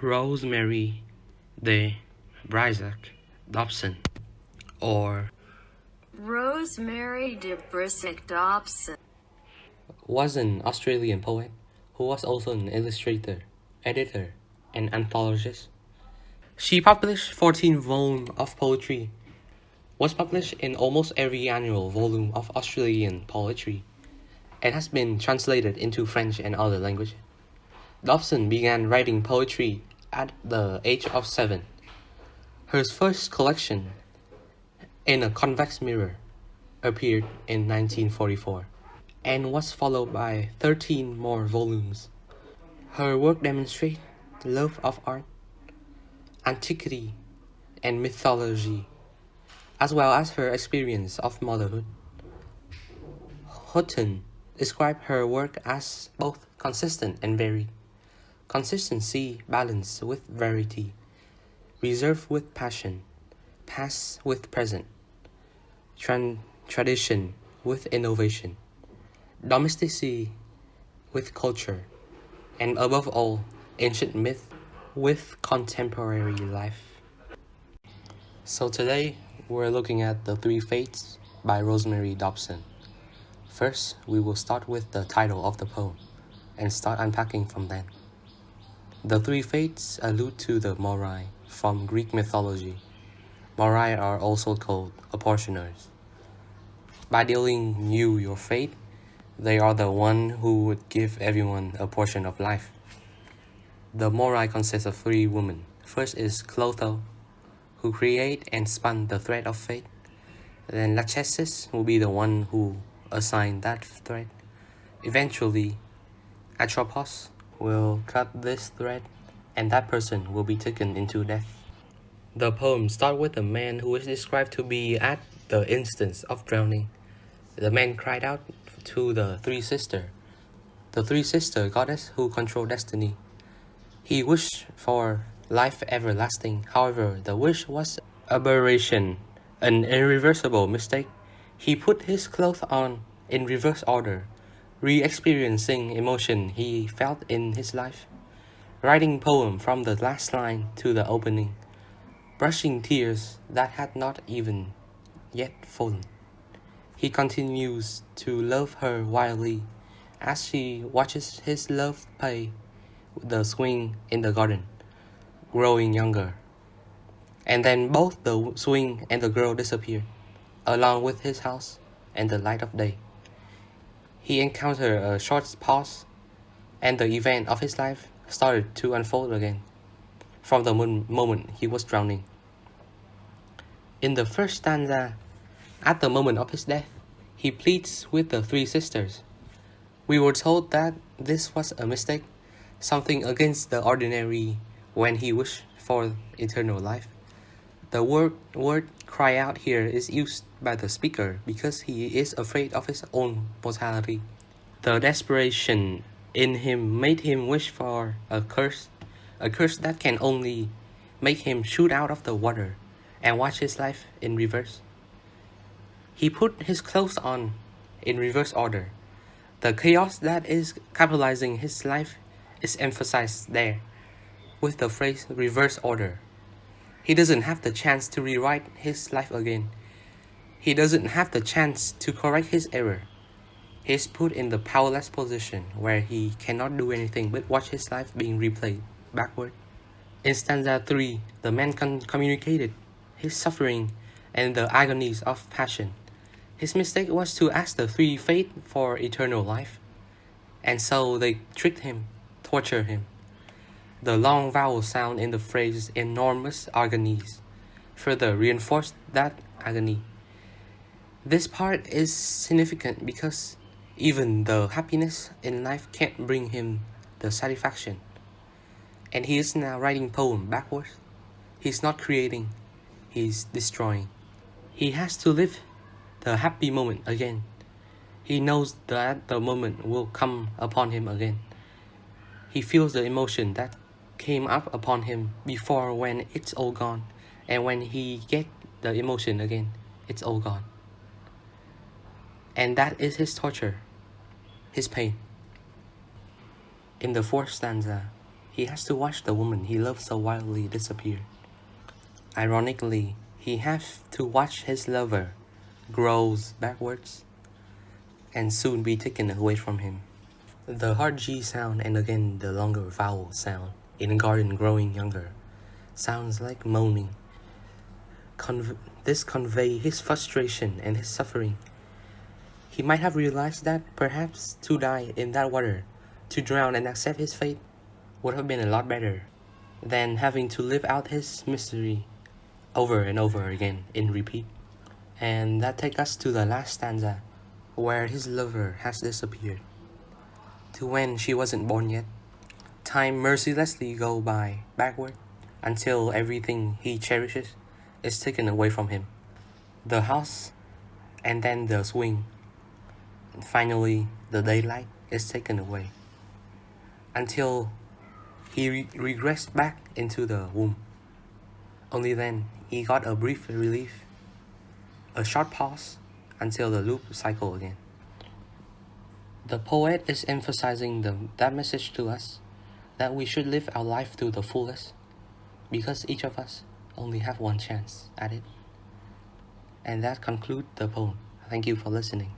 Rosemary de Dobson, or Rosemary de Dobson was an Australian poet who was also an illustrator, editor, and anthologist. She published 14 volumes of poetry, was published in almost every annual volume of Australian poetry, and has been translated into French and other languages. Dobson began writing poetry at the age of 7. Her first collection, In a Convex Mirror, appeared in 1944 and was followed by 13 more volumes. Her work demonstrates love of art, antiquity, and mythology, as well as her experience of motherhood. Houghton described her work as both consistent and varied. Consistency balanced with variety, reserve with passion, past with present, tradition with innovation, domesticity with culture, and above all, ancient myth with contemporary life. So today, we're looking at The Three Fates by Rosemary Dobson. First, we will start with the title of the poem and start unpacking from that. The Three Fates allude to the Moirai from Greek mythology. Moirai are also called apportioners. By dealing you your fate, they are the one who would give everyone a portion of life. The Moirai consists of 3 women. First is Clotho, who create and spun the thread of fate. Then Lachesis will be the one who assigned that thread. Eventually, Atropos will cut this thread, and that person will be taken into death. The poem starts with a man who is described to be at the instance of drowning. The man cried out to the 3 sisters, the 3 sister goddess who control destiny. He wished for life everlasting. However, the wish was aberration, an irreversible mistake. He put his clothes on in reverse order, re-experiencing emotion he felt in his life, writing poem from the last line to the opening, brushing tears that had not even yet fallen. He continues to love her wildly as she watches his love play the swing in the garden, growing younger. And then both the swing and the girl disappear, along with his house and the light of day. He encountered a short pause, and the event of his life started to unfold again, from the moment he was drowning. In the first stanza, at the moment of his death, he pleads with the 3 sisters. We were told that this was a mistake, something against the ordinary when he wished for eternal life. The word cry out here is used by the speaker because he is afraid of his own mortality. The desperation in him made him wish for a curse that can only make him shoot out of the water and watch his life in reverse. He put his clothes on in reverse order. The chaos that is capitalizing his life is emphasized there with the phrase reverse order. He doesn't have the chance to rewrite his life again. He doesn't have the chance to correct his error. He is put in the powerless position where he cannot do anything but watch his life being replayed backward. In stanza 3, the man communicated his suffering and the agonies of passion. His mistake was to ask the 3 fate for eternal life, and so they tricked him, tortured him. The long vowel sound in the phrase enormous agonies further reinforced that agony. This part is significant because even the happiness in life can't bring him the satisfaction. And he is now writing poem backwards. He's not creating, he's destroying. He has to live the happy moment again. He knows that the moment will come upon him again. He feels the emotion that came up upon him before when it's all gone. And when he gets the emotion again, it's all gone. And that is his torture, his pain. In the 4th stanza, he has to watch the woman he loved so wildly disappear. Ironically, he has to watch his lover grows backwards and soon be taken away from him. The hard G sound and again the longer vowel sound in a garden growing younger sounds like moaning. This convey his frustration and his suffering. He might have realized that perhaps to die in that water, to drown and accept his fate, would have been a lot better than having to live out his misery over and over again in repeat. And that takes us to the last stanza, where his lover has disappeared, to when she wasn't born yet. Time mercilessly go by backward until everything he cherishes is taken away from him. The house, and then the swing, and finally the daylight is taken away. Until he regressed back into the womb. Only then he got a brief relief, a short pause until the loop cycle again. The poet is emphasizing that message to us, that we should live our life to the fullest, because each of us only have one chance at it. And that concludes the poem. Thank you for listening.